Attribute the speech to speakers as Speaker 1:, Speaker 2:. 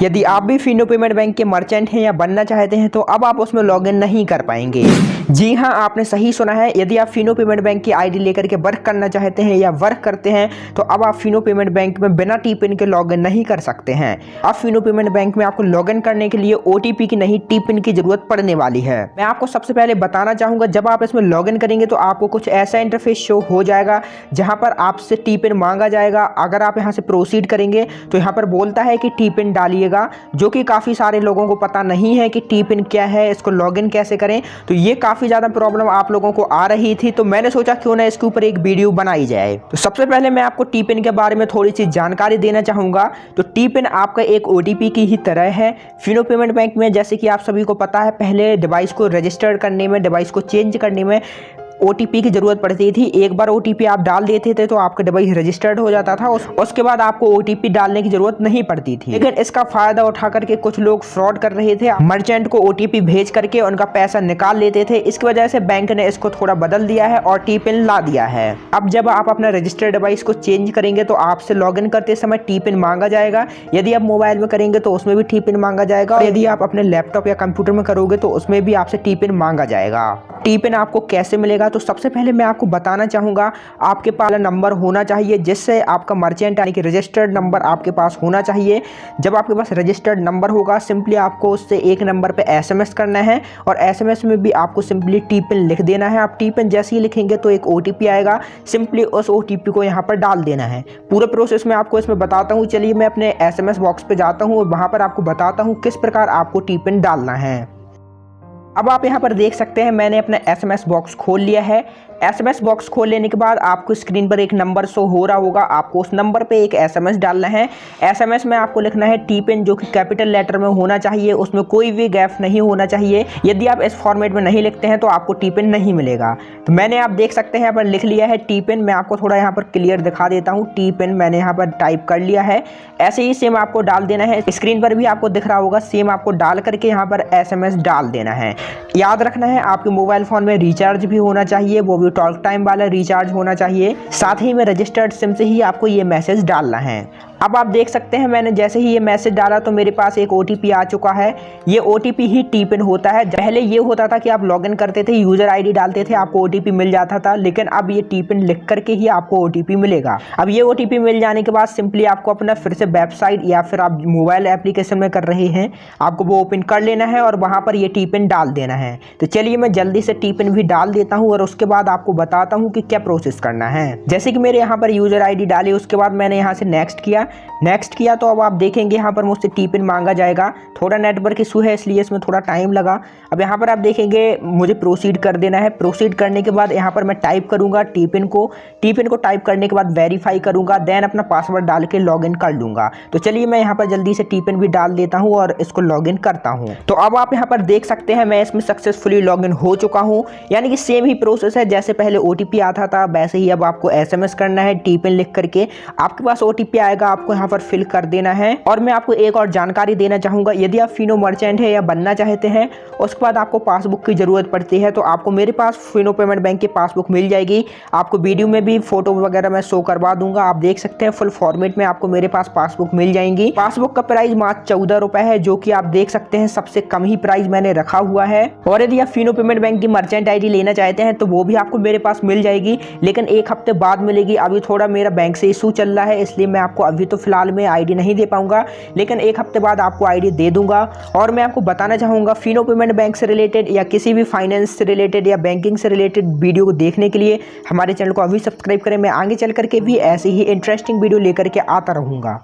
Speaker 1: यदि आप भी फिनो पेमेंट बैंक के मर्चेंट हैं या बनना चाहते हैं तो अब आप उसमें लॉगिन नहीं कर पाएंगे। जी हाँ, आपने सही सुना है। यदि आप फिनो पेमेंट बैंक की आईडी लेकर के वर्क करना चाहते हैं या वर्क करते हैं तो अब आप फिनो पेमेंट बैंक में बिना टी पिन के लॉगिन नहीं कर सकते हैं। अब फिनो पेमेंट बैंक में आपको लॉगिन करने के लिए ओटीपी की नहीं टी पिन की जरूरत पड़ने वाली है। मैं आपको सबसे पहले बताना चाहूंगा, जब आप इसमें लॉगिन करेंगे तो आपको कुछ ऐसा इंटरफेस शो हो जाएगा जहां पर आपसे टी पिन मांगा जाएगा। अगर आप यहां से प्रोसीड करेंगे तो यहां पर बोलता है कि टी पिन डालिएगा, जो कि काफ़ी सारे लोगों को पता नहीं है कि टी पिन क्या है, इसको लॉगिन कैसे करें। तो ये काफ़ी ज़्यादा प्रॉब्लम आप लोगों को आ रही थी, तो मैंने सोचा क्यों ना इसके ऊपर एक वीडियो बनाई जाए। तो सबसे पहले मैं आपको टी पिन के बारे में थोड़ी सी जानकारी देना चाहूँगा। तो टी पिन आपका एक ओटीपी की ही तरह है। फिनो पेमेंट बैंक में जैसे कि आप सभी को पता है, पहले डिवाइस को रजिस्टर करने में, डिवाइस को चेंज करने में ओटीपी की जरूरत पड़ती थी। एक बार ओटीपी आप डाल देते थे तो आपका डिवाइस रजिस्टर्ड हो जाता था, उसके बाद आपको ओटीपी डालने की जरूरत नहीं पड़ती थी। लेकिन इसका फायदा उठा करके कुछ लोग फ्रॉड कर रहे थे, मर्चेंट को ओटीपी भेज करके उनका पैसा निकाल लेते थे। इसकी वजह से बैंक ने इसको थोड़ा बदल दिया है और टी पिन ला दिया है। अब जब आप अपना रजिस्टर्ड डिवाइस को चेंज करेंगे तो आपसे लॉगिन करते समय टी पिन मांगा जाएगा। यदि आप मोबाइल में करेंगे तो उसमें भी टी पिन मांगा जाएगा, और यदि आप अपने लैपटॉप या कंप्यूटर में करोगे तो उसमें भी आपसे टी पिन मांगा जाएगा। टी पिन आपको कैसे मिलेगा? तो सबसे पहले मैं आपको बताना चाहूँगा, आपके पास नंबर होना चाहिए जिससे आपका मर्चेंट यानी कि रजिस्टर्ड नंबर आपके पास होना चाहिए। जब आपके पास रजिस्टर्ड नंबर होगा, सिंपली आपको उससे एक नंबर पे एसएमएस करना है, और एसएमएस में भी आपको सिंपली टी पिन लिख देना है। आप टी पिन जैसे ही लिखेंगे तो एक ओटीपी आएगा, सिंपली उस ओटीपी को यहाँ पर डाल देना है। पूरे प्रोसेस में आपको इसमें बताता हूँ। चलिए मैं अपने एसएमएस बॉक्स पर जाता हूँ और वहाँ पर आपको बताता हूँ किस प्रकार आपको टी पिन डालना है। अब आप यहाँ पर देख सकते हैं, मैंने अपना एसएमएस बॉक्स खोल लिया है। एसएमएस बॉक्स खोल लेने के बाद आपको स्क्रीन पर एक नंबर शो हो रहा होगा, आपको उस नंबर पे एक एसएमएस डालना है। एसएमएस में आपको लिखना है टी पिन, जो कि कैपिटल लेटर में होना चाहिए, उसमें कोई भी गैप नहीं होना चाहिए। यदि आप इस फॉर्मेट में नहीं लिखते हैं तो आपको टी पिन नहीं मिलेगा। तो मैंने, आप देख सकते हैं यहाँ पर लिख लिया है टी पिन। मैं आपको थोड़ा यहाँ पर क्लियर दिखा देता हूँ। टी पिन मैंने यहाँ पर टाइप कर लिया है। ऐसे ही सेम आपको डाल देना है। स्क्रीन पर भी आपको दिख रहा होगा, सेम आपको डाल करके यहाँ पर एसएमएस डाल देना है। याद रखना है, आपके मोबाइल फ़ोन में रिचार्ज भी होना चाहिए, वो भी टॉक टाइम वाला रिचार्ज होना चाहिए। साथ ही में रजिस्टर्ड सिम से ही आपको ये मैसेज डालना है। अब आप देख सकते हैं, मैंने जैसे ही ये मैसेज डाला तो मेरे पास एक ओटीपी आ चुका है। ये ओटीपी ही टी पिन होता है। पहले ये होता था कि आप लॉगिन करते थे, यूज़र आईडी डालते थे, आपको ओटीपी मिल जाता था, लेकिन अब ये टी पिन लिख करके ही आपको ओटीपी मिलेगा। अब ये ओटीपी मिल जाने के बाद सिंपली आपको अपना फिर से वेबसाइट या फिर आप मोबाइल एप्लीकेशन में कर रहे हैं, आपको वो ओपन कर लेना है और वहाँ पर ये टी पिन डाल देना है। तो चलिए मैं जल्दी से टी पिन भी डाल देता हूँ और उसके बाद आपको बताता हूँ कि क्या प्रोसेस करना है। जैसे कि मेरे यहाँ पर यूज़र आईडी डाली, उसके बाद मैंने यहाँ से नेक्स्ट किया तो अब आप देखेंगे यहाँ पर मुझसे टी पिन मांगा जाएगा। थोड़ा नेटवर्क इशू है इसलिए इसमें थोड़ा टाइम लगा। अब यहाँ पर आप देखेंगे मुझे प्रोसीड कर देना है। प्रोसीड करने के बाद यहाँ पर मैं टाइप करूँगा टी पिन को टाइप करने के बाद वेरीफाई करूँगा, देन अपना पासवर्ड डाल के लॉगिन कर लूँगा। तो चलिए मैं यहाँ पर जल्दी से टी पिन भी डाल देता हूँ और इसको लॉगिन करता हूँ। तो अब आप यहाँ पर देख सकते हैं मैं इसमें सक्सेसफुली लॉगिन हो चुका हूँ। यानी कि सेम ही प्रोसेस है, जैसे पहले ओटीपी आता था वैसे ही अब आपको एसएमएस करना है। टी पिन लिख करके आपके पास ओटीपी आएगा, आपको यहाँ पर फिल कर देना है। और मैं आपको एक और जानकारी देना चाहूँगा, यदि आप फिनो मर्चेंट है या बनना चाहते हैं, उसके बाद आपको पासबुक की ज़रूरत पड़ती है, तो आपको मेरे पास फिनो पेमेंट बैंक की पासबुक मिल जाएगी। आपको वीडियो में भी फोटो वगैरह मैं शो करवा दूंगा। आप देख सकते हैं फुल फॉर्मेट में आपको मेरे पास पासबुक मिल जाएंगी। पासबुक का प्राइस मात्र 14 रुपये है, जो कि आप देख सकते हैं सबसे कम ही प्राइस मैंने रखा हुआ है। और यदि आप फिनो पेमेंट बैंक की मर्चेंट आईडी लेना चाहते हैं तो वो भी आपको मेरे पास मिल जाएगी, लेकिन एक हफ्ते बाद मिलेगी। अभी थोड़ा मेरा बैंक से इशू चल रहा है, इसलिए मैं आपको अभी तो फिलहाल में आईडी नहीं दे पाऊंगा, लेकिन एक हफ्ते बाद आपको आईडी दे दूंगा। और मैं आपको बताना चाहूँगा, फिनो पेमेंट बैंक से रिलेटेड या किसी भी फाइनेंस से रिलेटेड या बैंकिंग से रिलेटेड वीडियो को देखने के लिए हमारे चैनल को अभी सब्सक्राइब करें। मैं आगे चल करके भी ऐसे ही इंटरेस्टिंग वीडियो लेकर के आता रहूँगा।